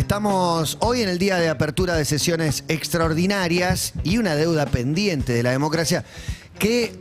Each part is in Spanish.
Estamos hoy en el día de apertura de sesiones extraordinarias y una deuda pendiente de la democracia que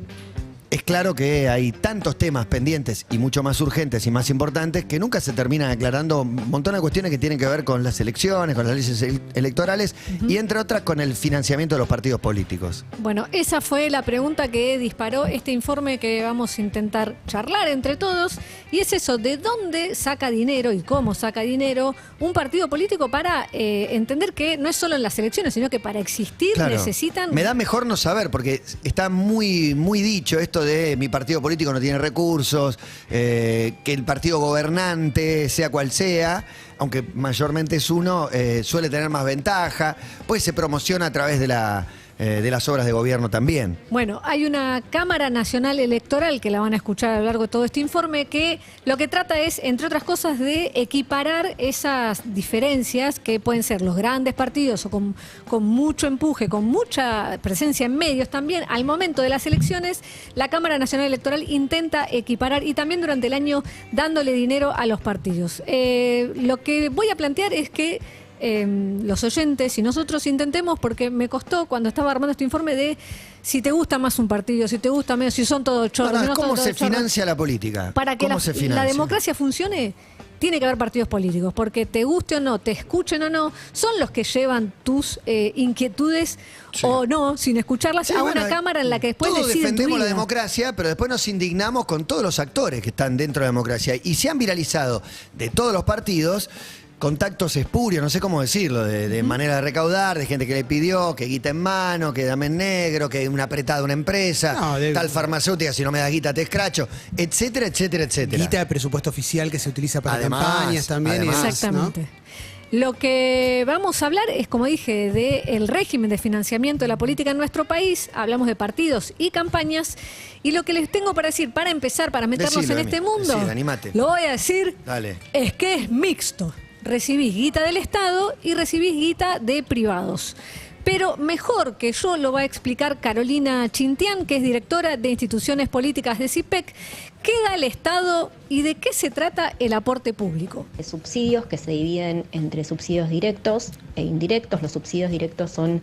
es claro que hay tantos temas pendientes y mucho más urgentes y más importantes que nunca se terminan aclarando un montón de cuestiones que tienen que ver con las elecciones, con las leyes electorales y entre otras con el financiamiento de los partidos políticos. Bueno, esa fue la pregunta que disparó este informe que vamos a intentar charlar entre todos y es eso, ¿de dónde saca dinero y cómo saca dinero un partido político para entender que no es solo en las elecciones, sino que para existir necesitan... Me da mejor no saber porque está muy dicho esto de mi partido político no tiene recursos, que el partido gobernante, sea cual sea, aunque mayormente es uno, suele tener más ventaja, pues se promociona a través de las obras de gobierno también. Bueno, hay una Cámara Nacional Electoral, que la van a escuchar a lo largo de todo este informe, que lo que trata es, entre otras cosas, de equiparar esas diferencias que pueden ser los grandes partidos o con mucho empuje, con mucha presencia en medios también. Al momento de las elecciones, la Cámara Nacional Electoral intenta equiparar y también durante el año dándole dinero a los partidos. Lo que voy a plantear es que los oyentes y nosotros intentemos, porque me costó cuando estaba armando este informe de si te gusta más un partido, si te gusta menos, si son todos chorros. No, ¿cómo se financia la política? Para que la democracia funcione, tiene que haber partidos políticos, porque te guste o no, te escuchen o no, son los que llevan tus inquietudes o no, sin escucharlas, a una cámara en la que después todos deciden defendemos tu vida. la democracia, pero después nos indignamos con todos los actores que están dentro de la democracia. Y se han viralizado de todos los partidos contactos espurios, no sé cómo decirlo, de manera de recaudar, de gente que le pidió, que guita en mano, que dame en negro, que una apretada de una empresa, tal farmacéutica, si no me das guita te escracho, etcétera, etcétera, etcétera. Guita de presupuesto oficial que se utiliza para campañas también. Exactamente. ¿No? Lo que vamos a hablar es, como dije, del régimen de financiamiento de la política en nuestro país. Hablamos de partidos y campañas. Y lo que les tengo para decir, para empezar, para meternos en este mundo, lo voy a decir, es que es mixto. Recibís guita del Estado y recibís guita de privados. Pero mejor que yo lo va a explicar Carolina Chintián, que es directora de instituciones políticas de CIPEC. ¿Qué da el Estado y de qué se trata el aporte público? Subsidios que se dividen entre subsidios directos e indirectos. Los subsidios directos son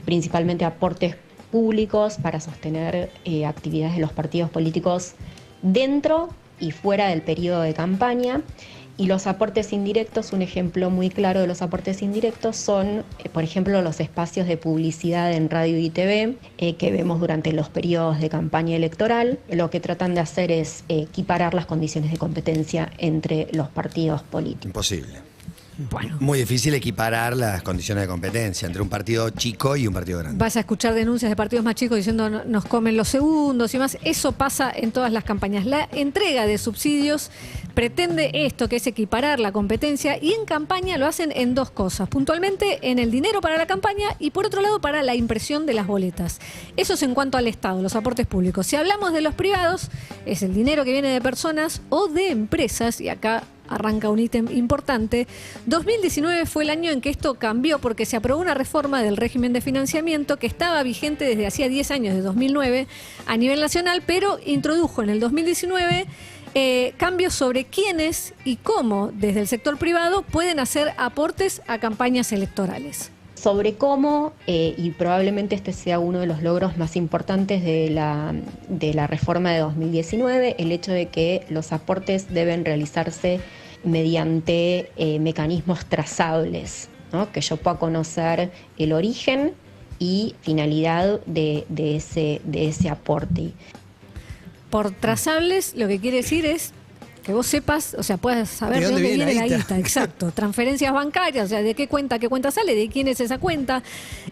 principalmente aportes públicos para sostener actividades de los partidos políticos dentro y fuera del periodo de campaña. Y los aportes indirectos, un ejemplo muy claro de los aportes indirectos son, por ejemplo, los espacios de publicidad en radio y TV que vemos durante los periodos de campaña electoral. Lo que tratan de hacer es equiparar las condiciones de competencia entre los partidos políticos. Imposible. Bueno. Muy difícil equiparar las condiciones de competencia entre un partido chico y un partido grande. Vas a escuchar denuncias de partidos más chicos diciendo nos comen los segundos y más. Eso pasa en todas las campañas. La entrega de subsidios pretende esto, que es equiparar la competencia, y en campaña lo hacen en dos cosas. Puntualmente en el dinero para la campaña y por otro lado para la impresión de las boletas. Eso es en cuanto al Estado, los aportes públicos. Si hablamos de los privados, es el dinero que viene de personas o de empresas, y acá arranca un ítem importante. 2019 fue el año en que esto cambió porque se aprobó una reforma del régimen de financiamiento que estaba vigente desde hacía 10 años, de 2009, a nivel nacional, pero introdujo en el 2019 cambios sobre quiénes y cómo desde el sector privado pueden hacer aportes a campañas electorales. Sobre cómo, y probablemente este sea uno de los logros más importantes de la reforma de 2019, el hecho de que los aportes deben realizarse mediante mecanismos trazables, ¿no? Que yo pueda conocer el origen y finalidad de ese aporte. Por trazables, lo que quiere decir es que vos sepas, o sea, puedas saber de dónde viene la guita. Exacto. Transferencias bancarias, o sea, de qué cuenta sale, de quién es esa cuenta.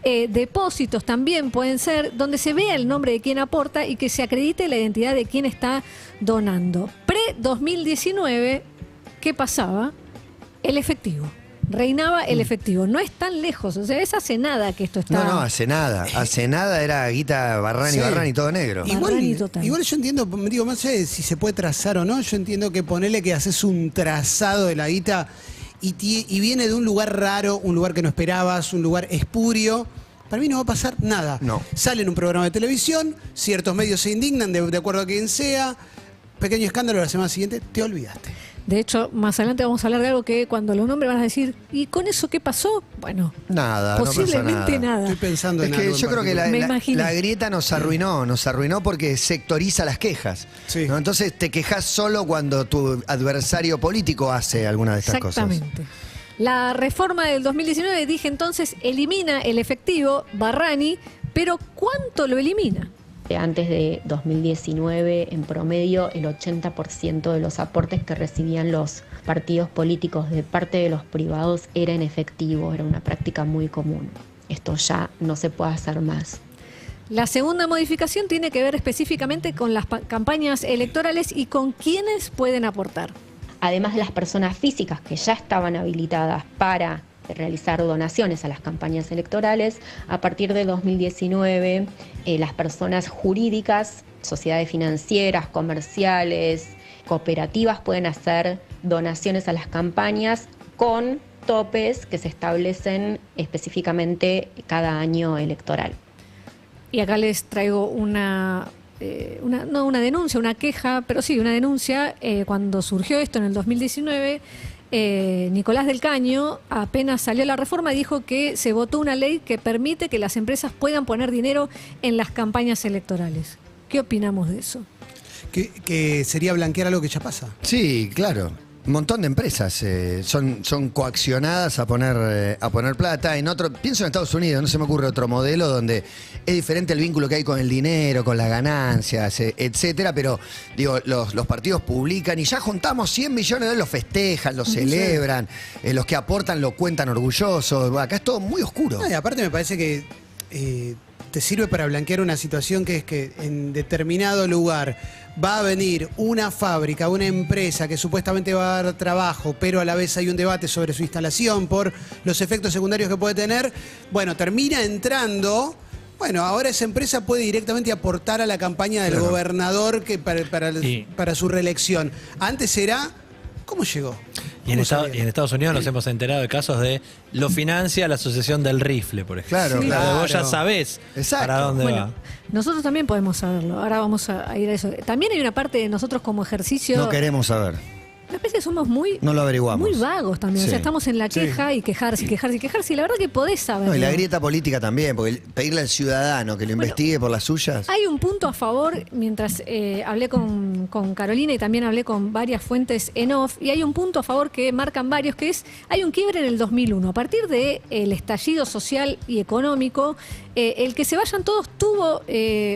Depósitos también pueden ser, donde se vea el nombre de quién aporta y que se acredite la identidad de quién está donando. Pre-2019, ¿qué pasaba? El efectivo. Reinaba el efectivo. No es tan lejos, o sea, es hace nada que esto está... No, hace nada. Hace nada era guita Barrani, todo negro. Igual yo entiendo, digo, más allá de si se puede trazar o no, yo entiendo que ponele que haces un trazado de la guita y viene de un lugar raro, un lugar que no esperabas, un lugar espurio. Para mí no va a pasar nada. No. Sale en un programa de televisión, ciertos medios se indignan de acuerdo a quien sea, pequeño escándalo, la semana siguiente te olvidaste. De hecho, más adelante vamos a hablar de algo que cuando lo nombres van a decir, ¿y con eso qué pasó? Bueno, Nada, posiblemente no pasa nada. nada. Estoy pensando Es en que algo en yo creo que particular. la grieta nos arruinó porque sectoriza las quejas. Sí. ¿no? Entonces te quejas solo cuando tu adversario político hace alguna de estas cosas. Exactamente. La reforma del 2019, dije entonces, elimina el efectivo, Barrani, pero ¿cuánto lo elimina? Antes de 2019, en promedio, el 80% de los aportes que recibían los partidos políticos de parte de los privados era en efectivo, era una práctica muy común. Esto ya no se puede hacer más. La segunda modificación tiene que ver específicamente con las campañas electorales y con quiénes pueden aportar. Además de las personas físicas que ya estaban habilitadas para realizar donaciones a las campañas electorales, a partir de 2019 las personas jurídicas, sociedades financieras, comerciales, cooperativas pueden hacer donaciones a las campañas con topes que se establecen específicamente cada año electoral. Y acá les traigo no una denuncia, una queja, pero sí una denuncia. Cuando surgió esto en el 2019, Nicolás del Caño, apenas salió la reforma, dijo que se votó una ley que permite que las empresas puedan poner dinero en las campañas electorales. ¿Qué opinamos de eso? Que sería blanquear algo que ya pasa. Sí, claro. Un montón de empresas son coaccionadas a poner plata. Pienso en Estados Unidos, no se me ocurre otro modelo donde es diferente el vínculo que hay con el dinero, con las ganancias, etcétera, pero digo, los partidos publican y ya juntamos 100 millones de dólares, los festejan, los celebran, los que aportan lo cuentan orgullosos. Acá es todo muy oscuro. No, y aparte me parece que te sirve para blanquear una situación que es que en determinado lugar va a venir una fábrica, una empresa que supuestamente va a dar trabajo, pero a la vez hay un debate sobre su instalación por los efectos secundarios que puede tener. Bueno, termina entrando. Bueno, ahora esa empresa puede directamente aportar a la campaña del gobernador para su reelección. Antes era, ¿cómo llegó? Y en Estados Unidos nos hemos enterado de casos de lo financia la Asociación del Rifle, por ejemplo. Claro, Sí. claro. Vos ya sabés Exacto. para dónde Bueno, va. nosotros también podemos saberlo. Ahora vamos a ir a eso. También hay una parte de nosotros como ejercicio. No queremos saber. Me parece que somos muy, No lo averiguamos. muy vagos también. Sí. O sea, estamos en la queja y quejarse, y quejarse, y quejarse. Y la verdad que podés saberlo. No, y la grieta política también, porque pedirle al ciudadano que lo investigue por las suyas. Hay un punto a favor, mientras hablé con Carolina y también hablé con varias fuentes en off, y hay un punto a favor que marcan varios, que es, hay un quiebre en el 2001. A partir del estallido social y económico, el que se vayan todos tuvo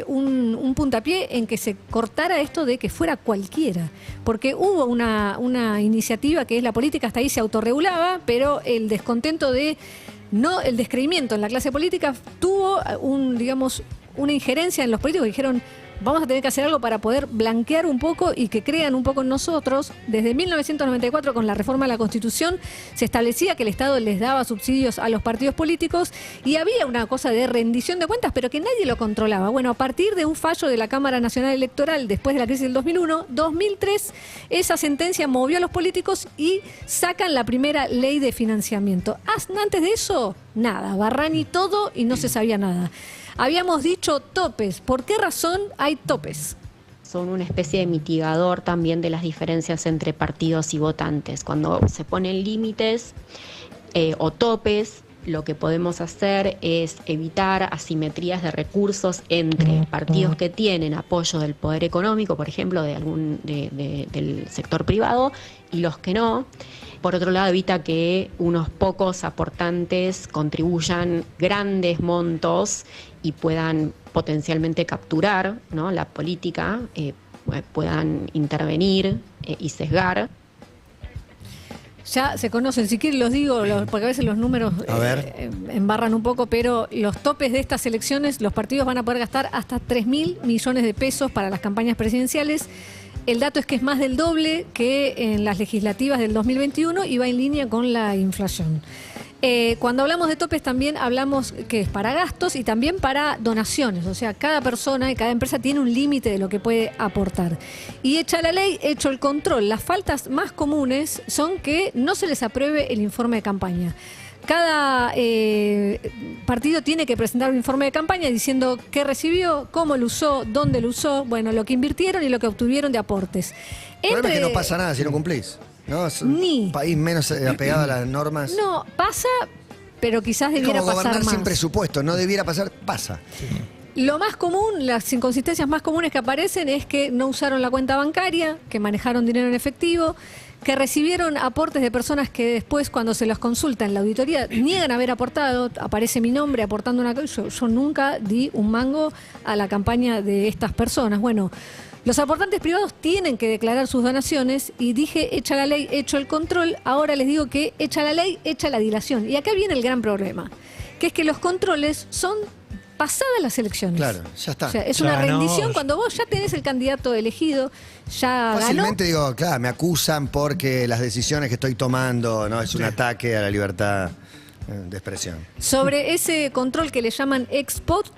un puntapié en que se cortara esto de que fuera cualquiera. Porque hubo una iniciativa que es la política, hasta ahí se autorregulaba, pero el descontento el descreimiento en la clase política tuvo una injerencia en los políticos que dijeron, vamos a tener que hacer algo para poder blanquear un poco y que crean un poco en nosotros. Desde 1994, con la reforma de la Constitución, se establecía que el Estado les daba subsidios a los partidos políticos y había una cosa de rendición de cuentas, pero que nadie lo controlaba. Bueno, a partir de un fallo de la Cámara Nacional Electoral después de la crisis del 2001, 2003, esa sentencia movió a los políticos y sacan la primera ley de financiamiento. Antes de eso, nada, Barrani todo y no se sabía nada. Habíamos dicho topes. ¿Por qué razón hay topes? Son una especie de mitigador también de las diferencias entre partidos y votantes. Cuando se ponen límites o topes, lo que podemos hacer es evitar asimetrías de recursos entre partidos que tienen apoyo del poder económico, por ejemplo, del sector privado, y los que no. Por otro lado, evita que unos pocos aportantes contribuyan grandes montos y puedan potencialmente capturar, ¿no?, la política, puedan intervenir y sesgar. Ya se conocen, si quieren los digo, porque a veces los números embarran un poco, pero los topes de estas elecciones, los partidos van a poder gastar hasta 3.000 millones de pesos para las campañas presidenciales. El dato es que es más del doble que en las legislativas del 2021 y va en línea con la inflación. Cuando hablamos de topes también hablamos que es para gastos y también para donaciones. O sea, cada persona y cada empresa tiene un límite de lo que puede aportar. Y hecha la ley, hecho el control, las faltas más comunes son que no se les apruebe el informe de campaña. Cada partido tiene que presentar un informe de campaña diciendo qué recibió, cómo lo usó, dónde lo usó, bueno, lo que invirtieron y lo que obtuvieron de aportes. El problema es que no pasa nada si no cumplís. ¿no? Es un Ni. país menos apegado a las normas. No, pasa, pero quizás Es debiera como gobernar pasar más. sin presupuesto, no debiera pasar, pasa. Lo más común, las inconsistencias más comunes que aparecen es que no usaron la cuenta bancaria, que manejaron dinero en efectivo, que recibieron aportes de personas que después, cuando se los consulta en la auditoría, niegan haber aportado. Aparece mi nombre aportando una cosa. Yo nunca di un mango a la campaña de estas personas. Bueno, los aportantes privados tienen que declarar sus donaciones y dije, hecha la ley, hecho el control. Ahora les digo que hecha la ley, hecha la dilación. Y acá viene el gran problema, que es que los controles son pasadas las elecciones. Claro, ya está. O sea, es Ya una ganó. rendición cuando vos ya tenés el candidato elegido, ya ganó. Fácilmente digo, claro, me acusan porque las decisiones que estoy tomando no es un ataque a la libertad de expresión. Sobre ese control que le llaman ex post,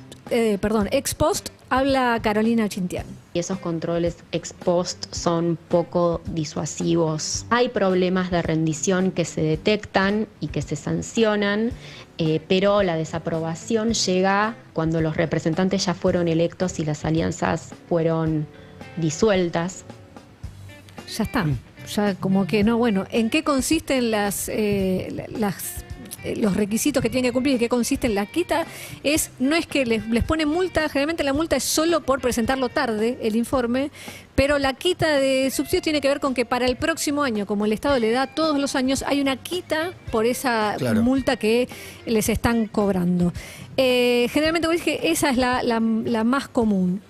habla Carolina Chintián. Y esos controles ex post son poco disuasivos. Hay problemas de rendición que se detectan y que se sancionan, pero la desaprobación llega cuando los representantes ya fueron electos y las alianzas fueron disueltas. Ya está. Ya como que no, bueno, ¿en qué consisten los requisitos que tienen que cumplir? ¿En qué consiste la quita? No es que les ponen multa, generalmente la multa es solo por presentarlo tarde, el informe, pero la quita de subsidio tiene que ver con que para el próximo año, como el Estado le da todos los años, hay una quita por esa multa que les están cobrando. Generalmente, como dije, esa es la más común.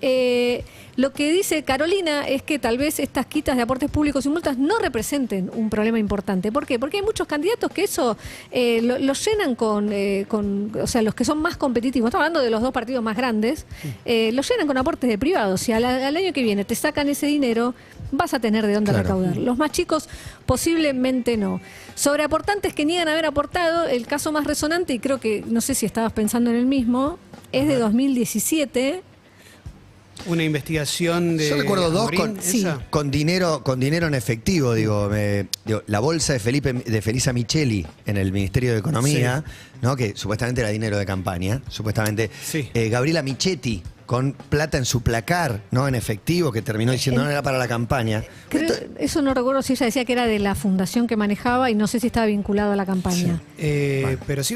Lo que dice Carolina es que tal vez estas quitas de aportes públicos y multas no representen un problema importante. ¿Por qué? Porque hay muchos candidatos que eso lo llenan o sea, los que son más competitivos, estamos hablando de los dos partidos más grandes, lo llenan con aportes de privados. Si al año que viene te sacan ese dinero, vas a tener de dónde recaudar. Los más chicos posiblemente no. Sobre aportantes que niegan haber aportado, el caso más resonante, y creo que, no sé si estabas pensando en el mismo, es de 2017. Una investigación de. Yo recuerdo dos Amorín, ¿esa? con dinero en efectivo, digo, la bolsa de Felisa Micheli en el Ministerio de Economía, ¿no? Que supuestamente era dinero de campaña, supuestamente. Sí. Gabriela Michetti con plata en su placar, ¿no? En efectivo, que terminó diciendo no era para la campaña. Eso no recuerdo si ella decía que era de la fundación que manejaba y no sé si estaba vinculado a la campaña. Pero sí,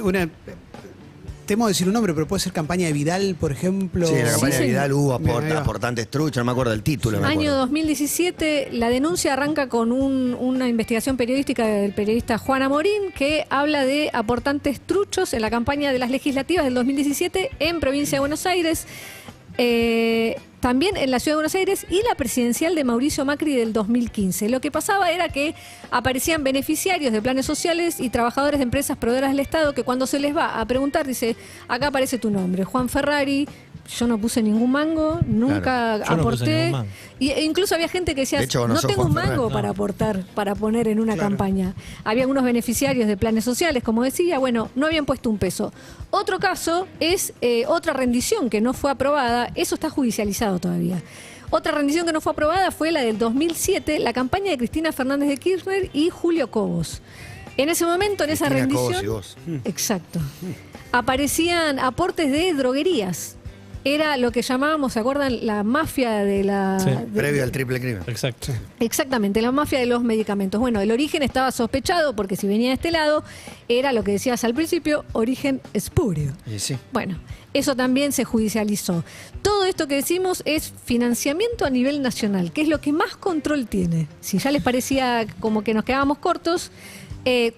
temo decir un nombre, pero puede ser campaña de Vidal, por ejemplo. Sí, en la campaña de Vidal hubo Mira, ahí va. aportantes truchos, no me acuerdo del título. Año 2017, la denuncia arranca con una investigación periodística del periodista Juan Amorín que habla de aportantes truchos en la campaña de las legislativas del 2017 en provincia de Buenos Aires. También en la ciudad de Buenos Aires y la presidencial de Mauricio Macri del 2015. Lo que pasaba era que aparecían beneficiarios de planes sociales y trabajadores de empresas proveedoras del Estado que cuando se les va a preguntar, dice, acá aparece tu nombre, Juan Ferrari. Yo no puse ningún mango, nunca Yo no puse aporté. ningún mango. E incluso había gente que decía, De hecho, vos no no sos tengo Juan un mango Ferrari. para aportar, para poner en una campaña. Había algunos beneficiarios de planes sociales, como decía, bueno, no habían puesto un peso. Otro caso es otra rendición que no fue aprobada, eso está judicializado todavía. Otra rendición que no fue aprobada fue la del 2007, la campaña de Cristina Fernández de Kirchner y Julio Cobos. En ese momento, en esa Cristina rendición, Cobos y vos. exacto, aparecían aportes de droguerías. Era lo que llamábamos, ¿se acuerdan? La mafia de la... Sí. Previo al triple crimen. Exacto. Exactamente, la mafia de los medicamentos. Bueno, el origen estaba sospechado porque si venía de este lado, era lo que decías al principio, origen espurio. Y sí. Bueno, eso también se judicializó. Todo esto que decimos es financiamiento a nivel nacional, que es lo que más control tiene. Si ya les parecía como que nos quedábamos cortos,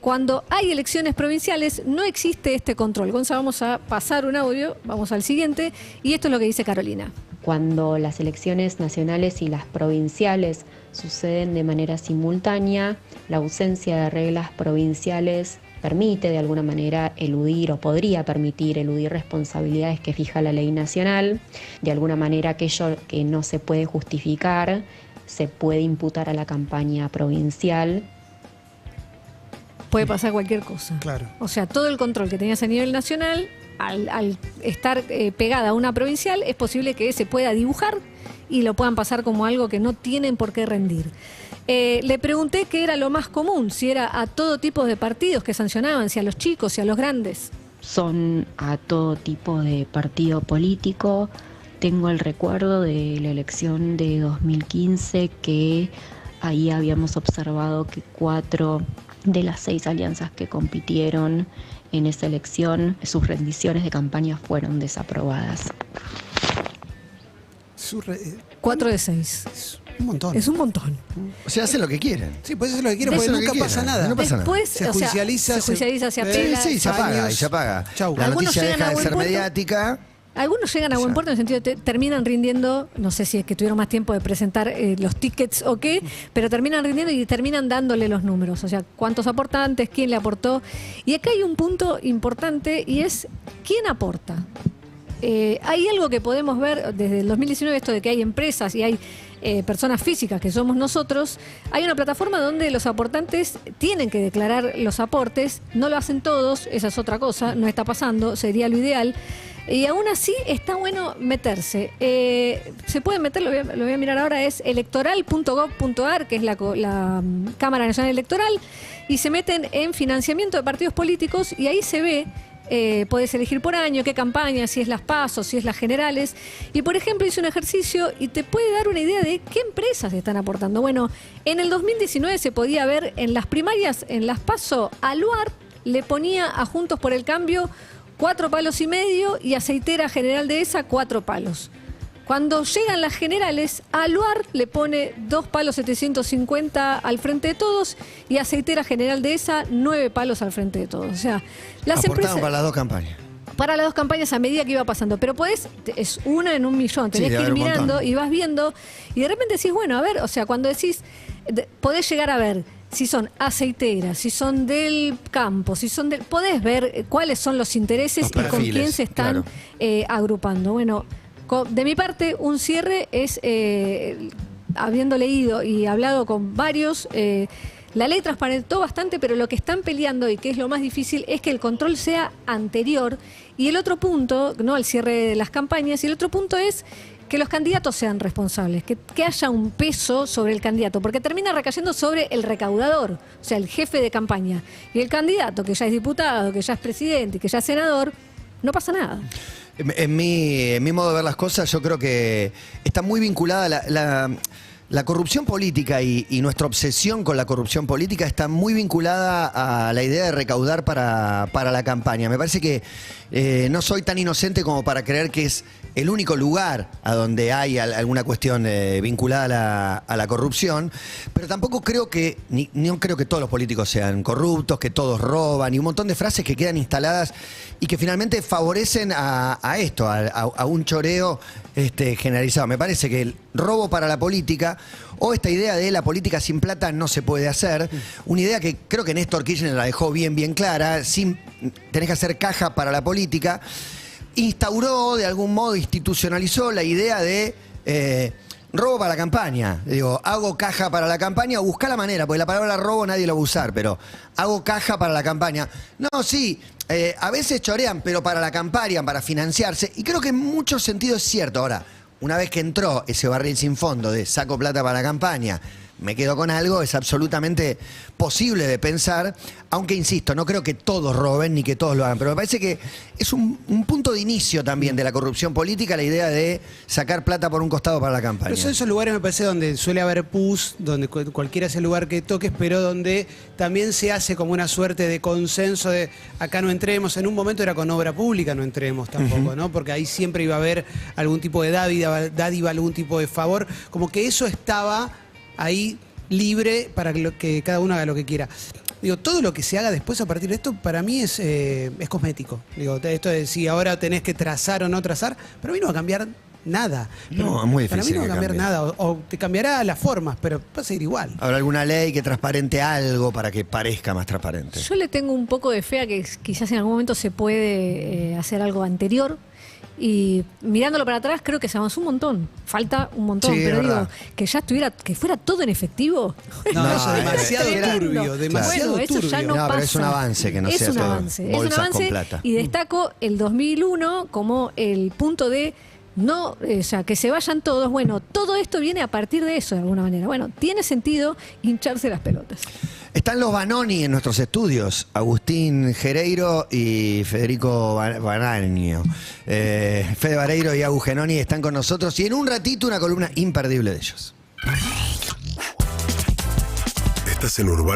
cuando hay elecciones provinciales no existe este control. Gonza, vamos a pasar un audio, vamos al siguiente, y esto es lo que dice Carolina. Cuando las elecciones nacionales y las provinciales suceden de manera simultánea, la ausencia de reglas provinciales permite de alguna manera eludir o podría permitir eludir responsabilidades que fija la ley nacional. De alguna manera aquello que no se puede justificar se puede imputar a la campaña provincial. Puede pasar cualquier cosa. Claro. O sea, todo el control que tenías a nivel nacional, al estar pegada a una provincial, es posible que se pueda dibujar y lo puedan pasar como algo que no tienen por qué rendir. Le pregunté qué era lo más común, si era a todo tipo de partidos que sancionaban, si a los chicos, si a los grandes. Son a todo tipo de partido político. Tengo el recuerdo de la elección de 2015 que ahí habíamos observado que 4 de las 6 alianzas que compitieron en esa elección, sus rendiciones de campaña fueron desaprobadas. 4 de 6. Es un montón. Es un montón. O sea, hacen lo que quieren. Sí, pues eso es lo que quieren, Hacen porque lo que nunca pasa quieran, nada. no pasa nada. Después, Se o sea, judicializa, se judicializa, se apela. Sí, se apaga años. y se apaga. Chau. La Algunos noticia llegan deja a de buen ser puerto. mediática. Algunos llegan a buen puerto en el sentido de terminan rindiendo, no sé si es que tuvieron más tiempo de presentar los tickets o qué, pero terminan rindiendo y terminan dándole los números. O sea, cuántos aportantes, quién le aportó. Y acá hay un punto importante y es quién aporta. Hay algo que podemos ver desde el 2019, esto de que hay empresas y hay personas físicas que somos nosotros. Hay una plataforma donde los aportantes tienen que declarar los aportes, no lo hacen todos, esa es otra cosa, no está pasando, sería lo ideal. Y aún así está bueno meterse. Se puede meter, lo voy a mirar ahora, es electoral.gov.ar, que es la Cámara Nacional Electoral, y se meten en financiamiento de partidos políticos y ahí se ve. Podés elegir por año, qué campaña, si es las PASO, si es las generales. Y por ejemplo hice un ejercicio y te puede dar una idea de qué empresas están aportando. Bueno, en el 2019 se podía ver en las primarias, en las PASO, Aluar le ponía a Juntos por el Cambio 4,5 palos y Aceitera General Dehesa 4 palos. Cuando llegan las generales, Aluar le pone 2,750 palos al Frente de Todos y Aceitera General Dehesa 9 palos al Frente de Todos. O sea, las Aportaron empresas para las dos campañas. para las dos campañas a medida que iba pasando. Pero es una en un millón, tenés Sí, que debe ir haber un mirando montón. y vas viendo y de repente decís, bueno, a ver, o sea, cuando decís, podés llegar a ver si son aceiteras, si son del campo, si son del... Podés ver cuáles son los intereses Los y con perfiles, quién se están agrupando. Bueno, de mi parte, un cierre es, habiendo leído y hablado con varios, la ley transparentó bastante, pero lo que están peleando y que es lo más difícil es que el control sea anterior. Y el otro punto, no el cierre de las campañas, y el otro punto es que los candidatos sean responsables, que haya un peso sobre el candidato, porque termina recayendo sobre el recaudador, o sea, el jefe de campaña. Y el candidato, que ya es diputado, que ya es presidente, que ya es senador, no pasa nada. En mi modo de ver las cosas, yo creo que está muy vinculada la corrupción política y nuestra obsesión con la corrupción política está muy vinculada a la idea de recaudar para la campaña. Me parece que no soy tan inocente como para creer que es el único lugar a donde hay alguna cuestión vinculada a la corrupción, pero tampoco creo que, no creo que todos los políticos sean corruptos, que todos roban, y un montón de frases que quedan instaladas y que finalmente favorecen a esto, a un choreo generalizado. Me parece que el robo para la política o esta idea de la política sin plata no se puede hacer, una idea que creo que Néstor Kirchner la dejó bien clara, tenés que hacer caja para la política, instauró de algún modo, institucionalizó la idea de robo para la campaña. Digo, hago caja para la campaña o busca la manera, porque la palabra robo nadie lo va a usar, pero hago caja para la campaña. No, sí, a veces chorean, pero para la campaña, para financiarse, y creo que en muchos sentidos es cierto. Ahora, una vez que entró ese barril sin fondo de saco plata para la campaña, me quedo con algo, es absolutamente posible de pensar, aunque insisto, no creo que todos roben ni que todos lo hagan, pero me parece que es un punto de inicio también de la corrupción política, la idea de sacar plata por un costado para la campaña. Pero son esos lugares, me parece, donde suele haber pus, donde cualquiera es el lugar que toques, pero donde también se hace como una suerte de consenso de acá no entremos. En un momento era con obra pública, no entremos tampoco, ¿no? Porque ahí siempre iba a haber algún tipo de dádiva, algún tipo de favor, como que eso estaba ahí libre para que cada uno haga lo que quiera. Digo, todo lo que se haga después a partir de esto, para mí es cosmético. Digo, esto de si ahora tenés que trazar o no trazar, para mí no va a cambiar nada. No, es muy difícil. Para mí no va a que cambiar cambie. nada. O te cambiará las formas, pero va a seguir igual. ¿Habrá alguna ley que transparente algo para que parezca más transparente? Yo le tengo un poco de fe a que quizás en algún momento se puede hacer algo anterior. Y mirándolo para atrás creo que se avanzó un montón. Falta un montón, Sí, pero es digo, verdad. que ya que fuera todo en efectivo. No, eso es demasiado tremendo. turbio, demasiado Bueno, eso ya turbio. no No, pasa. pero es un avance que no es sea un todo avance, es un bolsas avance con plata. y destaco el 2001 como el punto de no, o sea, que se vayan todos. Bueno, todo esto viene a partir de eso de alguna manera. Bueno, tiene sentido hincharse las pelotas. Están los Banoni en nuestros estudios, Agustín Gereiro y Federico Banaño. Fede Vareiro y Agus Genoni están con nosotros y en un ratito una columna imperdible de ellos. Estás en Urbana.